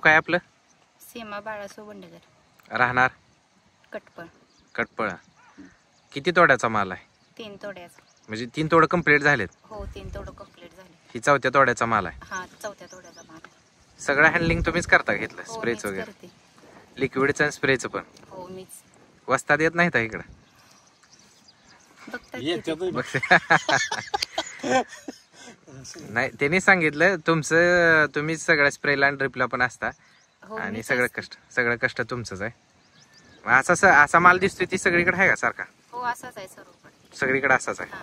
काय आपलं? सीमा बाळासो बंडेकर, राहणार कटपळ. कटपळ. किती तोड्याचा माल आहे? 3 तोड्याचा. म्हणजे 3 तोड कंप्लीट झालेत? हो, 3 तोड कंप्लीट झाले. ही 4थ्या तोड्याचा माल आहे? हा, 4थ्या तोड्याचा माल आहे. सगळं हँडलिंग तुम्हीच करता घेतलं? हो, स्प्रेच मीच वगैरे, करते. लिक्विडचं आणि स्प्रेचं पण? हो, मीच. वस्तात येत नाही का इकडं? बघतात नाही, त्यांनी सांगितलं तुमचं, तुम्हीच सगळ्या स्प्रेला आणि ड्रिपला पण असता. हो, आणि मीच सगळं असते. सगळं कष्ट तुमचंच आहे. असा माल दिसतोय ती सगळीकडे आहे का सारखा? हो, असाच आहे सर्व. सगळीकडे असाच आहे. हा.